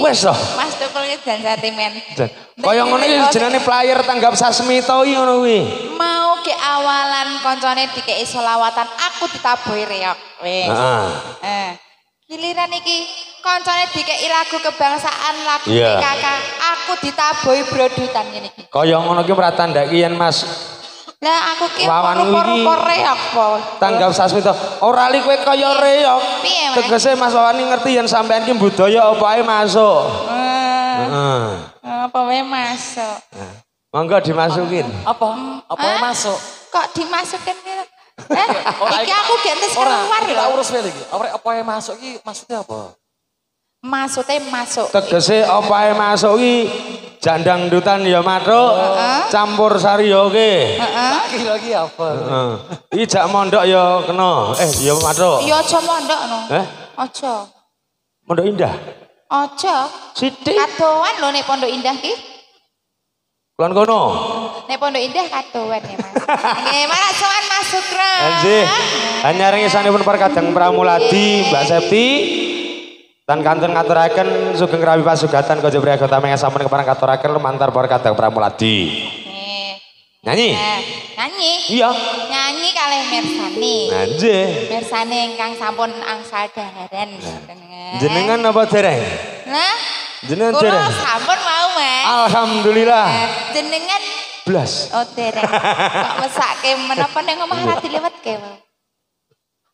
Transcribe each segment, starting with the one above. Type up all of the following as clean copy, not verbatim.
Wes toh. Mas Tukul iki dan sentimen. Kaya ngono iki jenenge player tanggap sasmita iki ngono kuwi. Mau ke awalan koncone dikei selawatan aku ditabuhi reok. Wes. Heeh. Giliran iki koncone dikei lagu kebangsaan lagu PKK aku ditabuhi brodutan ngene iki. Kaya ngono ki pratandhaki yen Mas. Lah aku ki rupa-rupa reok po. Tanggap sasmita. Ora li kowe kaya reok. Tegese Mas Wawani ngerti yen sampean ki budaya apa ae masuk. Apa wae masuk. Monggo dimasukin. Apa wae masuk? Kok dimasukin ki? Iki aku gentes keluar lho. Ora urus wae iki. Apa wae masuk iki maksudnya apa? Maksudnya masuk. Tegese apa ae masuk iki jandang dutan ya matuk, campur sari ya oke. Iki lagi apa? Iki jak mondok ya kena. Ya matuk. Ya aja mondok no. Aja. Mondok Indah. Aja. Sithik. Kadoan lho nek Pondok Indah ki. Kulon kono. Nek Pondok Indah kadoan ya Mas. Nggih, malah sowan Mas Sukra. Nggih. Hanyareng isanipun Parkadang Pramuladi, Mbak Septi. Dan kantun ngaturaken sugeng rawi pasugatan Koja Priyaga Tameng sampun kepareng katuraken lumantar Parkadang Pramuladi. Nyanyi? Nyanyi? Iya. Nyanyi kalih mirsani. Nggih. Mirsani ingkang sampun angsal daharan. Jenengan apa dereng? Nah, jenengan dereng. Kula sampun mau, Mas. Alhamdulillah. Jenengan blas. Oh, dereng. Kok mesake menapa ning omah ra dilewetke, Mas?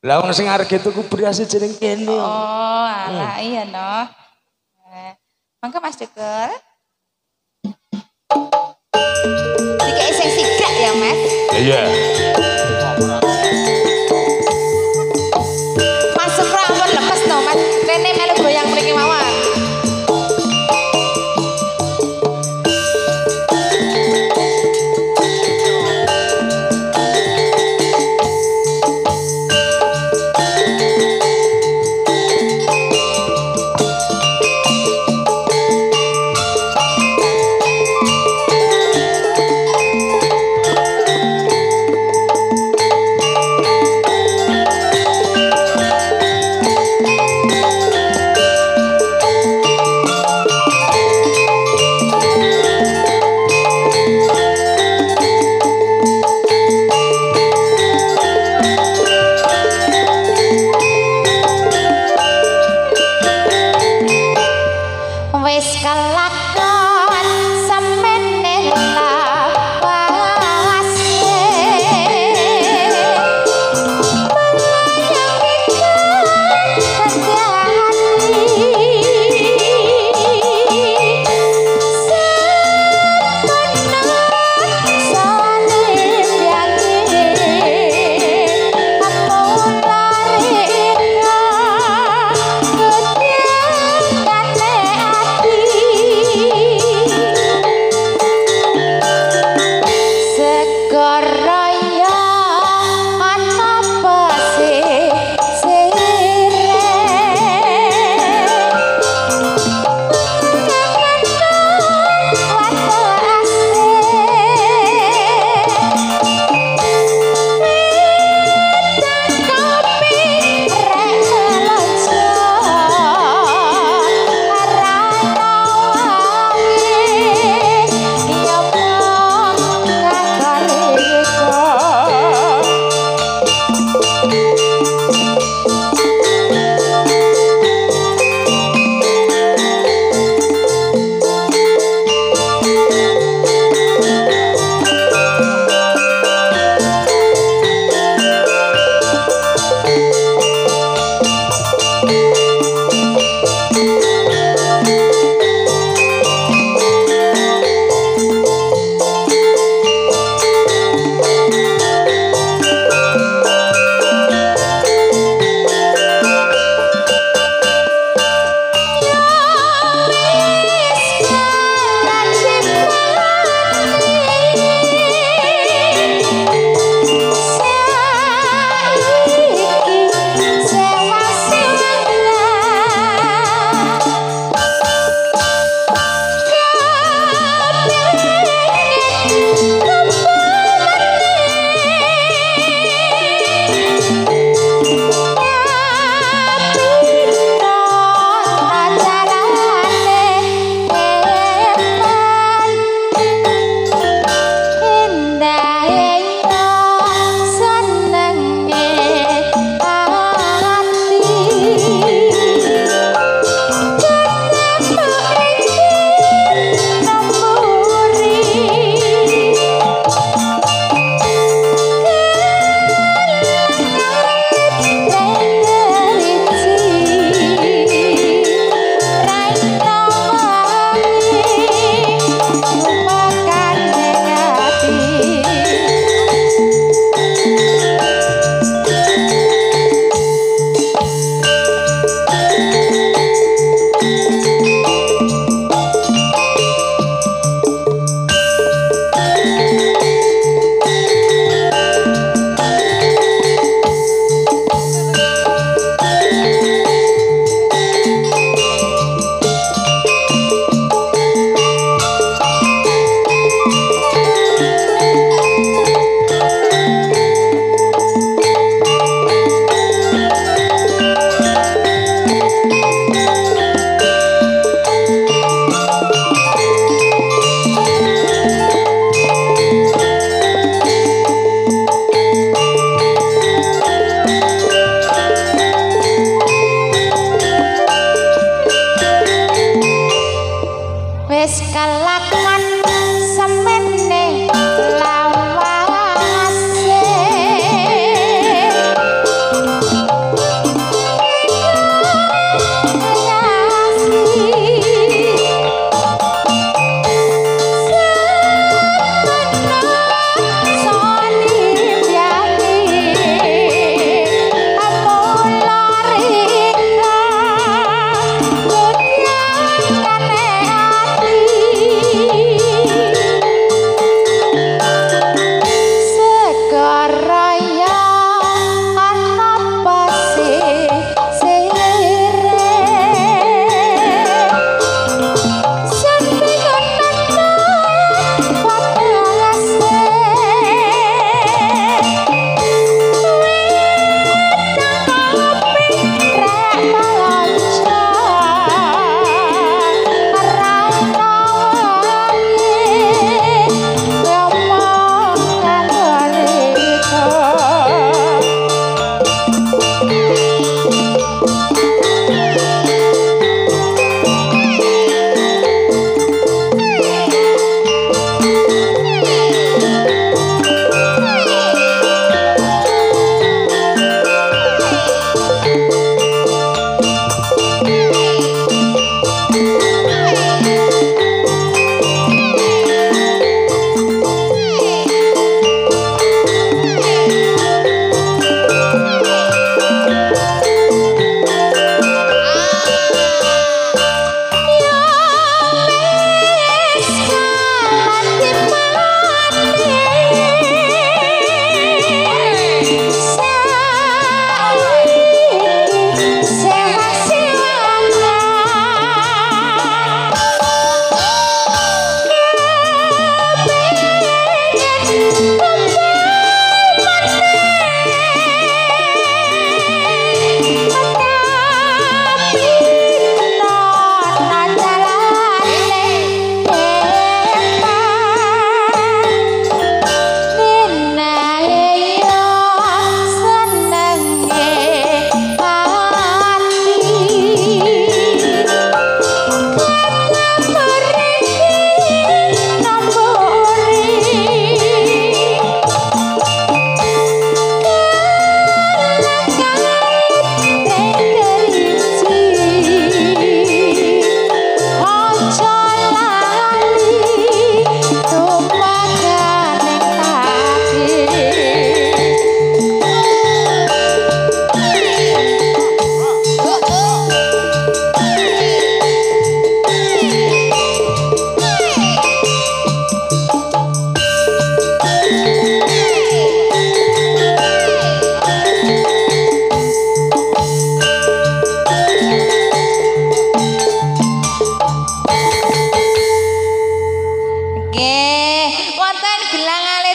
Lah wong sing arep tuku beras jeneng kene. Oh, alah iya no. Mangga Mas Tukul. Dikek sing sigak ya, Mas. Iya. Masuk rambut lemes no, Mas. Rene melu goyang mriki mawon.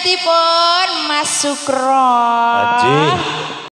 wiwitipun Mas Sukro. Haji.